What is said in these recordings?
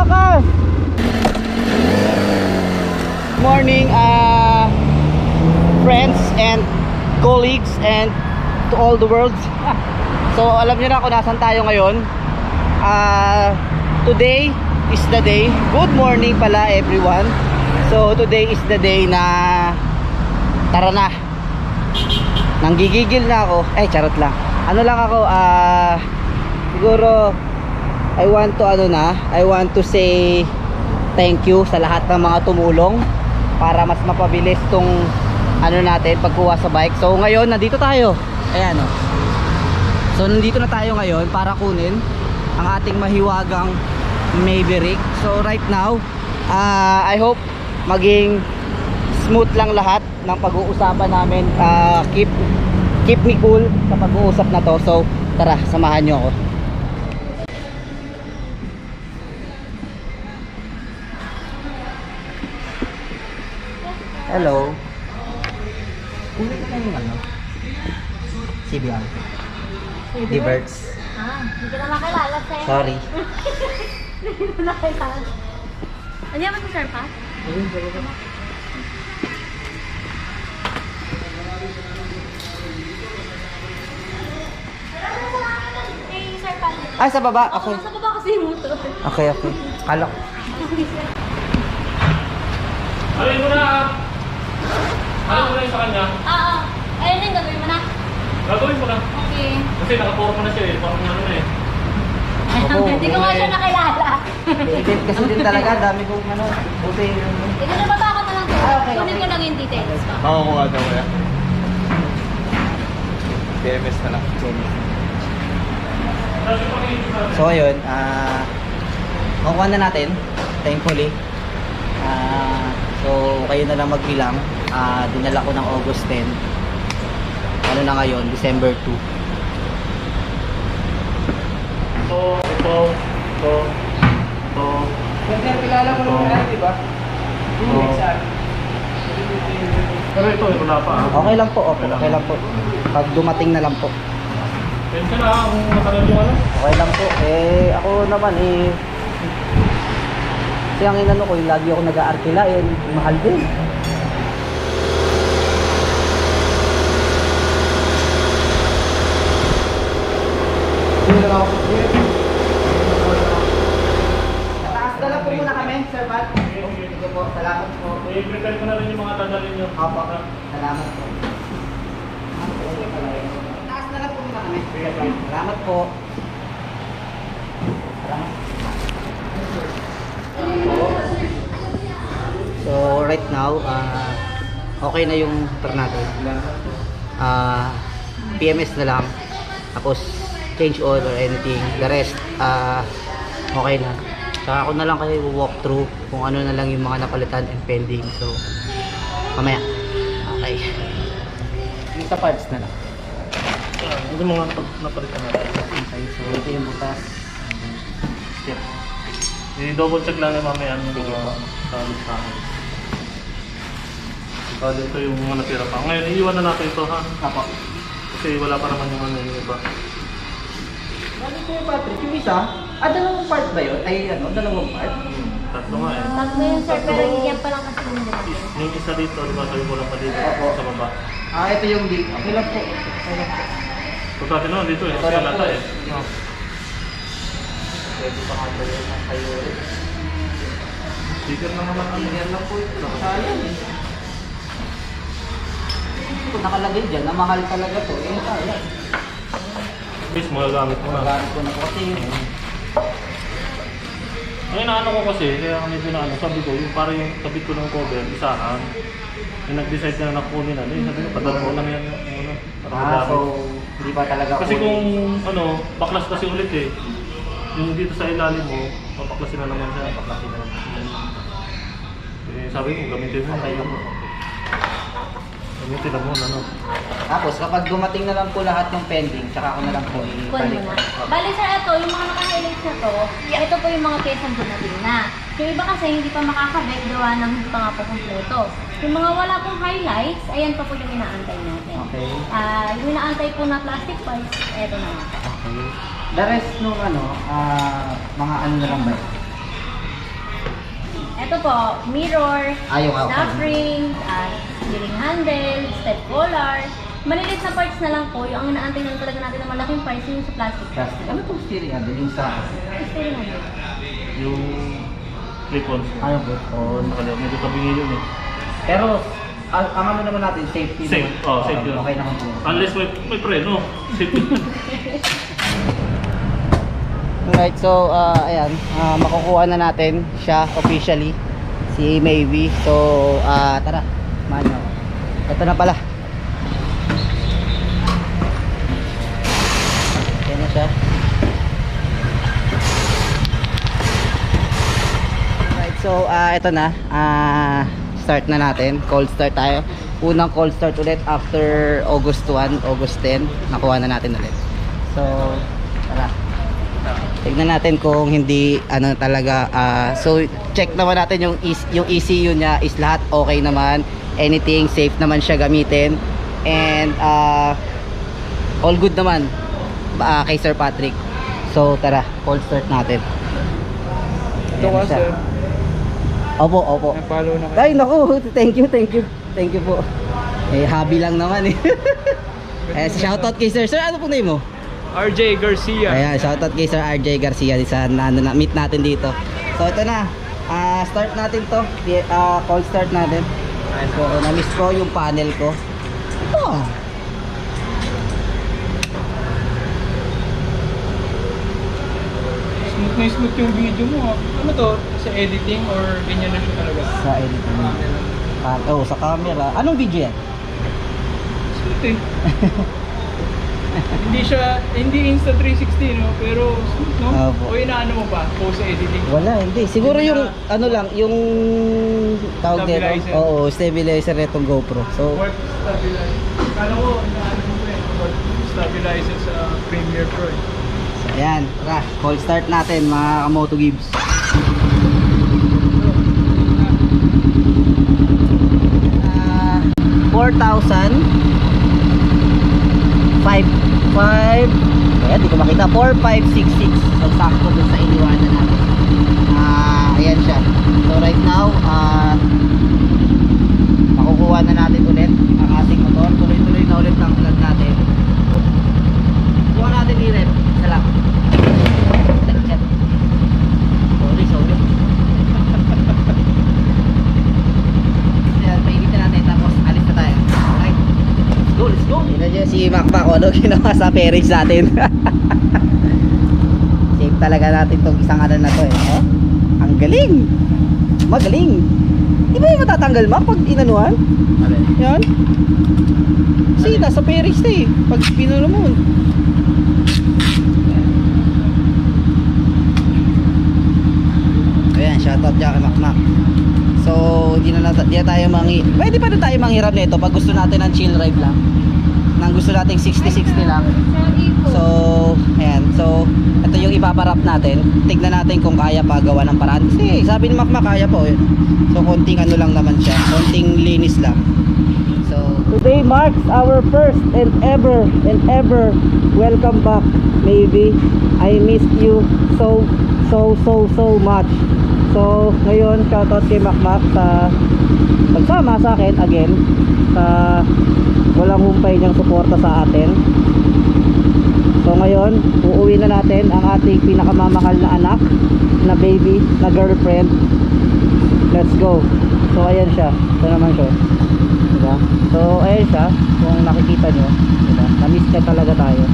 Bakas! Morning, friends and colleagues and to all the world. So alam niyo na kung nasan tayo ngayon. Today is the day. Good morning pala everyone. So today is the day na tara na. Nanggigigil na ako. Charot lang. Ano lang ako, siguro I want to say thank you sa lahat ng mga tumulong para mas mapabilis tong natin pagkuha sa bike. So ngayon nandito tayo. Ayan o. So nandito na tayo ngayon para kunin ang ating mahiwagang Maverick. So right now, I hope maging smooth lang lahat ng pag-uusapan namin. Keep me cool sa pag-uusap na to. So tara, samahan nyo ako. Hello. Kunin ko na yung CBR. Diverts. Hindi ko na makilala sa'yo. Sorry. Hindi ko na makilala. Ano yan mo, sir, pa? Sa baba. Okay. Sa baba kasi yung motor. Okay. Kala ko. Alin mo na! Alin mo na yung sa kanya? Ayun din, gagawin mo na. Gagawin mo na. Okay. Kasi nakaporma na siya eh. Parang ano na eh. Hindi ko nga siya nakilala. Edit kasi din talaga. Dami kong buti. Ito na baba ko na lang to. Okay. Kunin ko lang yung details pa. Oo, kuha daw kaya. PMS na lang. So ayun, makuha na natin. Thankfully. So kayo na lang magbilang. Dinala ko ng August 10. Ano na ngayon? December 2. Ito. Siyempre, kilala mo naman yan, di ba? Pero ito, wala pa ah. Okay lang po, okay lang po. Pag dumating na lang po. Pensa na kung matagal yung ano. Okay lang po. Ako naman kasi ang inano ko, yung lagi ako nag-aarkila, mahal din. Taas na lang po muna kami, Sir Pat. Sige po, salamat po. I-prepare ko na rin yung mga dadalhin nyo. Opo, salamat po. Taas na lang po muna kami. Salamat po. Salamat. So right now, okay na yung turn natin. PMS na lang. Tapos change oil or anything. The rest, okay na. Saka ako na lang kayo walk through kung ano na lang yung mga napalitan and pending. So mamaya. Okay. Yung sa parts na lang. Ito mga napalitan natin. Okay, so ito yung butas. Step. I-double check lang yung mamaya ano sa listahan. Bali ito yung mga natira pa. Ngayon, iiwan na natin ito ha. Apo. Kasi wala pa naman yung ano yung iba. Ano ito yung Patrick? Yung isa? Dalawang part ba yun? Dalawang part? Tatlo nga eh. Tatlo yun, sir, pero yan pa lang kasi yung natin. Yung isa dito, di ba sabi ko lang pa dito Opo. sa baba. Ito yung deep. Okay lang po. Okay lang po. Pagkati naman dito eh, Ito sa lang lata po. eh. No. Pwede pa nga tayo ng kayo ulit. Sticker na naman ano. Clear lang po ito. Sayang eh. Ito nakalagay dyan na mahal talaga to. Sayang. Please, magagamit mo na. Magamit ko na po kasi Ngayon na ano ko kasi, kaya medyo na ano, sabi ko, yung parang yung tabit ko ng cover, isahan. Yung nag-decide na nakunin na, sabi ko, padala ko lang yan. Ano, para magamit. so hindi pa talaga Kasi kunin. kung ano, baklas kasi ulit eh. Yung dito sa ilalim mo, papaklasin na naman siya. Paklasin na naman. Sabi ko, gamitin mo. Okay lang po. Gamitin na mo, ano. Tapos kapag dumating na lang po lahat ng pending, tsaka ako na lang po Kunin ibalik. mo na. Bali, sir, ito, yung mga naka-highlights na to, ito po yung mga pyesang dumating na. Yung iba kasi hindi pa makakabit, gawa ng hindi pa nga po kumpleto. Yung mga wala pong highlights, ayan pa po yung inaantay natin. Okay. Yung inaantay po na plastic parts, eto na nga. Okay. The rest nung ano, mga ano na lang ba? Ito po, mirror, Yung outcome. snap ring, steering handle, step collar. Maliliit na parts na lang po. Yung ang inaantay lang talaga natin na malaking parts yung sa plastic. Plastic. Ano itong steering handle? Yung sa... Steering handle. Yung clip-on. Ano po? Oo, nakalimutan. Medyo kabingi yun eh. Pero, ang ano naman natin, safety Safe. naman. Oh, safe yun. Okay naman po. Unless may preno. Safe yun. Alright, so ayan, makukuha na natin siya officially, si Maybe. So, tara, manyo. Ito na pala. Ayan na siya. Alright, so ito na. Start na natin. Cold start tayo. Unang cold start ulit after August 1, August 10. Nakuha na natin ulit. So, tara. Tignan natin kung hindi ano talaga so check naman natin yung ECU niya is lahat okay naman, anything safe naman siya gamitin, and all good naman kay Sir Patrick. So tara, cold start natin. Ito ka, sir. Opo. Follow na kayo. Ay naku, thank you po. Hobby lang naman eh. Shoutout kay Sir. Sir, ano po name mo? RJ Garcia. Ayan, shoutout kay Sir RJ Garcia sa meet natin dito. So ito na, start natin to, cold start natin. So na-miss ko yung panel ko. Ito. Smooth na smooth yung video mo. Ano to? Sa editing or ganyan na siya talaga? Sa editing. Sa camera. Anong video yan? Smooth eh. Hindi Insta360 no, pero smooth no? Opo. O inaano mo pa? Post sa editing? Wala, hindi. Siguro yung ano lang, yung tawag dito. Stabilizer. Oo, stabilizer nitong GoPro. So, Work stabilizer. Kala ko inaano mo pa work stabilizer sa Premiere Pro eh. ayan, tara, cold start natin mga Kamoto Gibbs. 4,000 ayan, di ko makita, 4,566. So sakto dun sa iniwanan natin. Ayan siya. So right now makukuha na natin ulit ang ating motor. Tuloy-tuloy na ulit ang vlog natin. Kuha natin i-rep. Isa lang. Sorry. Ayan, painitin natin tapos alis na tayo. Alright, let's go. Yun na dyan si Macmac, ano ginawa sa pairage natin. Save talaga natin tong isang ano na to eh. Oh? Ang galing. Magaling. Di ba yung matatanggal Mac pag inanuhan? Yan. Kasi nasa pairage na eh. Pag pinuno mo. Ayan, shoutout dyan kay Macmac. So, di na tayo pwede pa rin tayo manghiram nito pag gusto natin ng chill ride lang. Nang gusto nating 60-60 lang. So, ayan. So, ito yung ipaparap natin. Tignan natin kung kaya pa gawa ng paraan. Kasi sabi ni Macmac kaya po yun. So, konting ano lang naman siya. Konting linis lang. So, today marks our first and ever welcome back. Maybe I missed you so much. So, ngayon, shoutout kay Macmac sa pagsama sa akin again sa walang humpay niyang suporta sa atin. So, ngayon, uuwi na natin ang ating pinakamamahal na anak, na baby, na girlfriend. Let's go. So, ayan siya. Ito naman siya. Diba? So, ayan siya. Kung nakikita nyo, diba? Na-miss niya talaga tayo.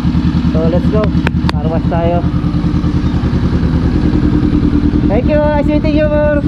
So, let's go. Carwash tayo. Thank you, nice meeting you, bro.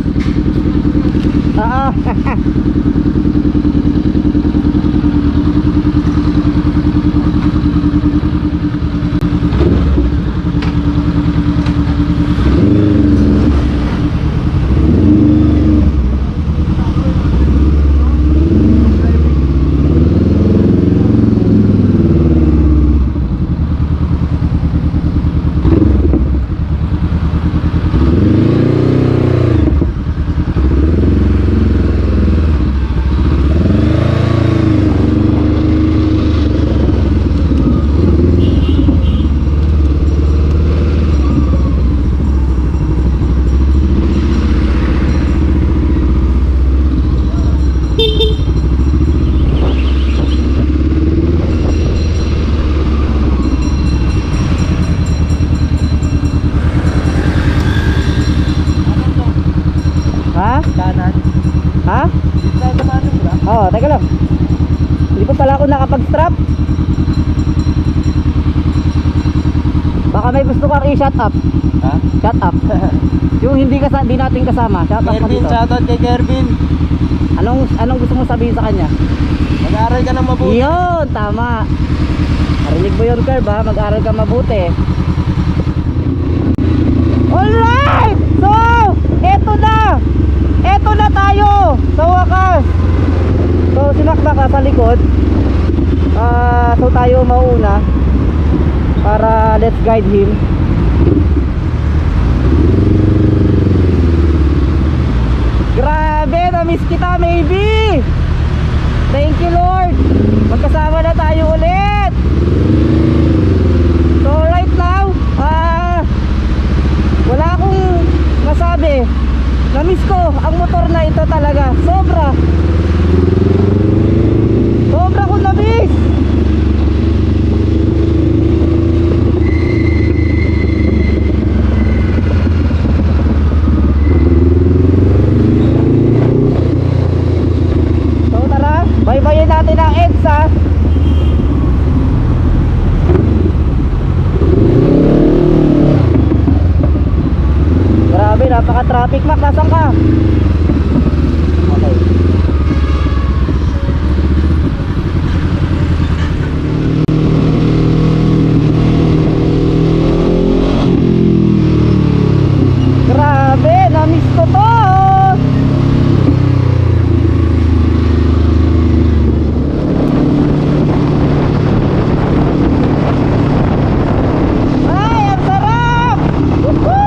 Oo, teka lang. Hindi pa pala ako nakapag-strap. Baka may gusto kang i-shut up. Ha? Shut up. Yung hindi natin kasama. Shut up mo Kervin, dito. shoutout kay Kervin. Anong gusto mo sabihin sa kanya? Mag-aaral ka ng mabuti. Yun, tama. Narinig mo yun, Kerb, ha? Mag-aral ka mabuti. Alright! So, eto na! Eto na tayo! Sa wakas! So, si Makmak sa likod. So, tayo mauuna. Para let's guide him. Grabe! Na-miss kita, maybe! Thank you, Lord! Magkasama na tayo ulit! So, right now, wala akong masabi. Na-miss ko ang motor na ito talaga. Sobra ko na-miss. So tara, bye-bye natin ang EDSA. Grabe, napaka-traffic, Mac. Nasaan ka? Okay. Grabe, na-miss ko to. Ay, ang sarap! Woohoo!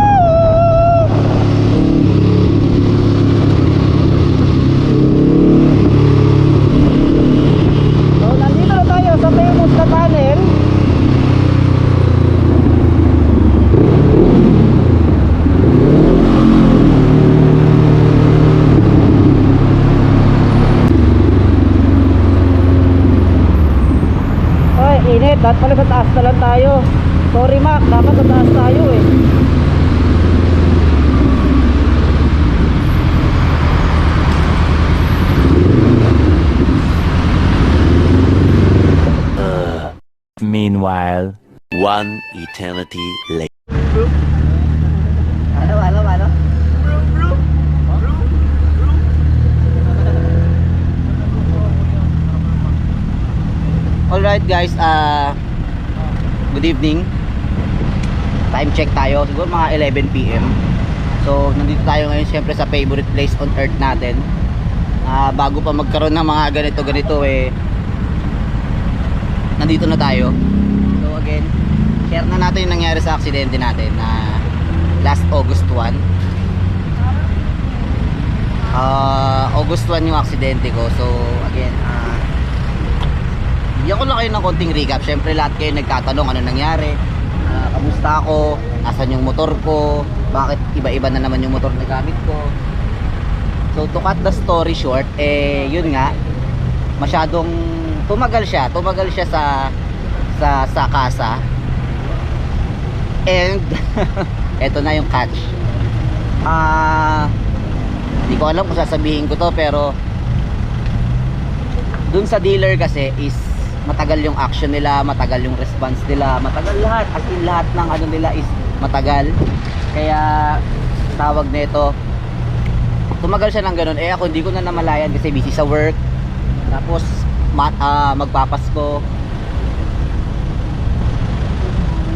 So, nandito na tayo sa famous na tunnel. Ay, init. Dapat pala sa taas na lang tayo. Sorry, Mac. Dapat sa taas tayo eh. Meanwhile, One eternity later. Ano? Alright guys, good evening. Time check tayo, siguro mga 11 PM. So, nandito tayo ngayon siyempre sa favorite place on earth natin. Bago pa magkaroon ng mga ganito eh, nandito na tayo. So again, share na natin yung nangyari sa aksidente natin na last August 1. August 1 yung aksidente ko. So again, bigyan ko lang kayo ng konting recap. Syempre lahat kayo nagtatanong ano nangyari, kamusta ako, asan yung motor ko, bakit iba-iba na naman yung motor na gamit ko. So to cut the story short, yun nga, masyadong tumagal siya sa kasa. And eto na yung catch. Hindi ko alam kung sasabihin ko to, pero dun sa dealer kasi is matagal yung action nila, matagal yung response nila, matagal lahat, as in lahat ng ano nila is matagal. Kaya tawag nito, tumagal siya ng ganun. Ako hindi ko na namalayan kasi busy sa work. Tapos magpapasko.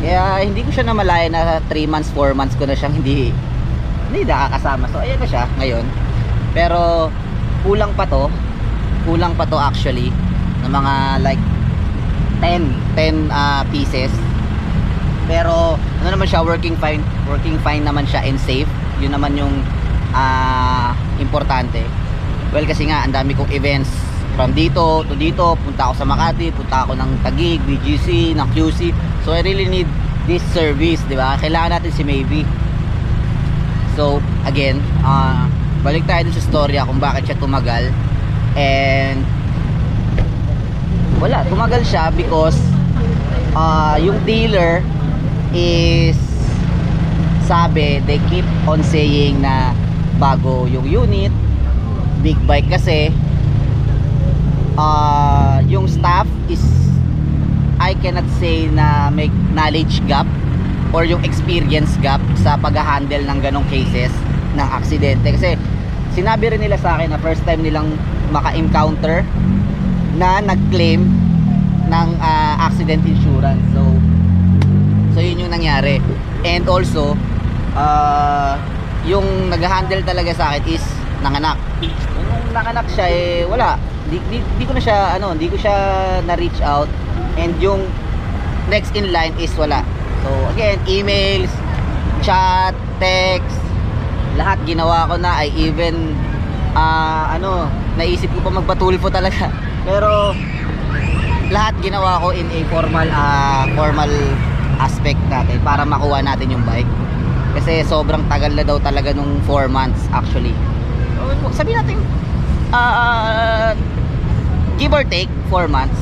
Kaya hindi ko siya namalayan na 3 months, 4 months ko na siyang hindi nakakasama. So ayan na siya ngayon. Pero kulang pa to actually ng mga like 10 pieces. Pero ano naman siya, working fine naman siya and safe. Yun naman yung importante. Well, kasi nga ang dami kong events from dito to dito. Punta ako sa Makati, punta ako ng Taguig, BGC, ng QC. So I really need this service, di ba? Kailangan natin si Maybe. So again, balik tayo dun sa storya kung bakit siya tumagal. And wala, tumagal siya because yung dealer is sabi, they keep on saying na bago yung unit, big bike kasi, yung staff is, I cannot say na may knowledge gap or yung experience gap sa pag-handle ng ganong cases ng aksidente. Kasi sinabi rin nila sa akin na first time nilang maka-encounter na nag-claim ng accident insurance. So yun yung nangyari. And also yung nag-handle talaga sa akin is nanganak. Nung nanganak siya wala. Di ko na siya hindi ko siya na-reach out. And yung next in line is wala. So again, emails, chat, text, lahat ginawa ko na. I even naisip ko pa magpatulfo talaga. Pero lahat ginawa ko in a formal aspect natin para makuha natin yung bike. Kasi sobrang tagal na daw talaga nung 4 months actually. So, sabihin natin give or take 4 months.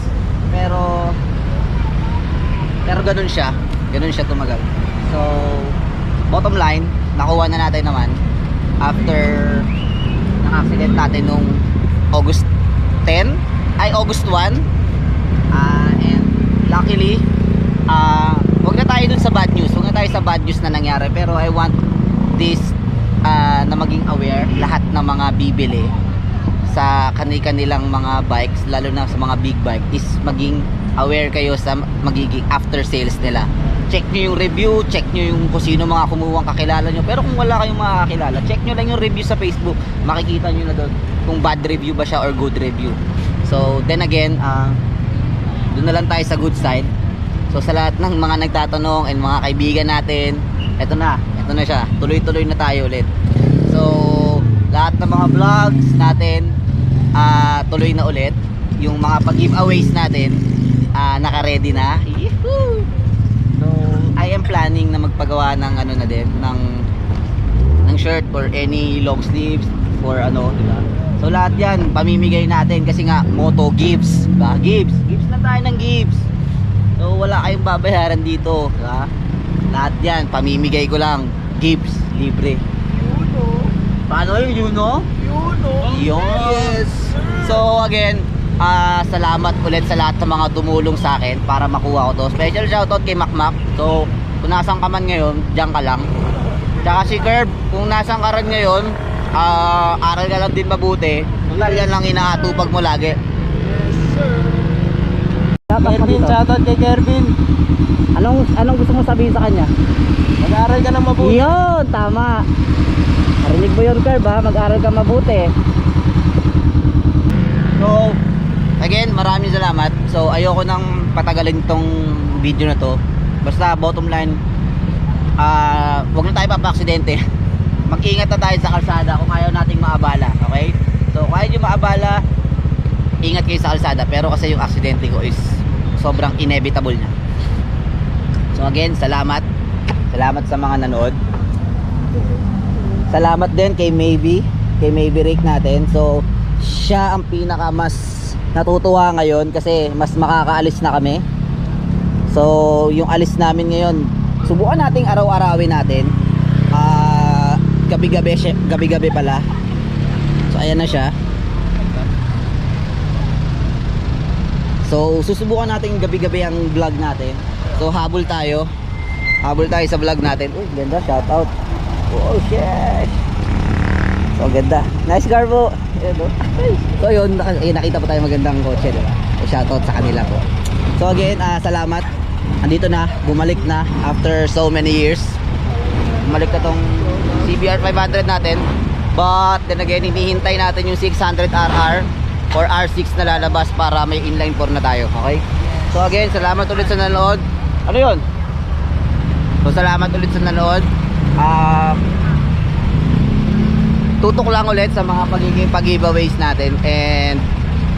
Pero ganun siya tumagal. So bottom line, nakuha na natin naman after ng accident natin nung August 1 and luckily wag na tayo dun sa bad news, na nangyari, pero I want this na maging aware lahat ng mga bibili sa kanilang mga bikes, lalo na sa mga big bike, is maging aware kayo sa magiging after sales nila. Check nyo yung review, check nyo yung kung sino mga kumuha kakilala nyo. Pero kung wala kayong makakilala, check nyo lang yung review sa Facebook, makikita nyo na doon kung bad review ba siya or good review. So then again, doon na lang tayo sa good side. So sa lahat ng mga nagtatanong and mga kaibigan natin, eto na siya, tuloy-tuloy na tayo ulit. So lahat ng mga vlogs natin tuloy na ulit. Yung mga pag-giveaways natin naka-ready na. Yee-hoo! So I am planning na magpagawa ng na din ng shirt or any long sleeves for diba? So lahat yan pamimigay natin kasi nga motto gives, diba? Gives na tayo ng gives. So wala kayong babayaran dito, diba? Lahat yan pamimigay ko lang, gives, libre. Paano yun, Yes. So again, salamat ulit sa lahat ng mga tumulong sa akin para makuha ko to. Special shoutout kay Makmak. So kung nasan ka man ngayon, diyan ka lang. Tsaka si Curb, kung nasan ka rin ngayon, aral ka lang din mabuti. Yan lang inaatupag mo lagi. Kervin, shoutout kay Kervin. Anong gusto mo sabihin sa kanya? Mag-aaral ka ng mabuti. Yun, tama. Narinig mo yun, Curb, ha? Mag-aral ka mabuti. So again, maraming salamat. So ayoko nang patagalin tong video na to. Basta bottom line, wag na tayo papaksidente. Mag-ingat na tayo sa kalsada kung ayaw nating maabala, okay? So kung ayaw nyo maabala, ingat kayo sa kalsada. Pero kasi yung aksidente ko is sobrang inevitable na. So again, salamat sa mga nanood. Salamat din kay Maybe Rick natin. So siya ang pinaka mas natutuwa ngayon kasi mas makakaalis na kami. So yung alis namin ngayon, subukan nating araw-arawin natin. Gabi-gabi pala. So ayan na siya. So susubukan natin gabi-gabi ang vlog natin. So habol tayo sa vlog natin. Uy, ganda, shout out. Oh shit. So ganda. Nice car po. So yun, nakita pa tayo magandang kotse, diba? So shoutout sa kanila po. So again, salamat. Andito na, bumalik na after so many years. Bumalik na tong CBR 500 natin. But then again, hinihintay natin yung 600RR or R6 na lalabas para may inline 4 na tayo. Okay? So again, salamat ulit sa nanood. Ano yun? So salamat ulit sa nanood. Tutok lang ulit sa mga pagiging pag-giveaways natin. And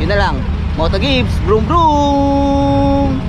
yun na lang, Moto Gives, vroom vroom!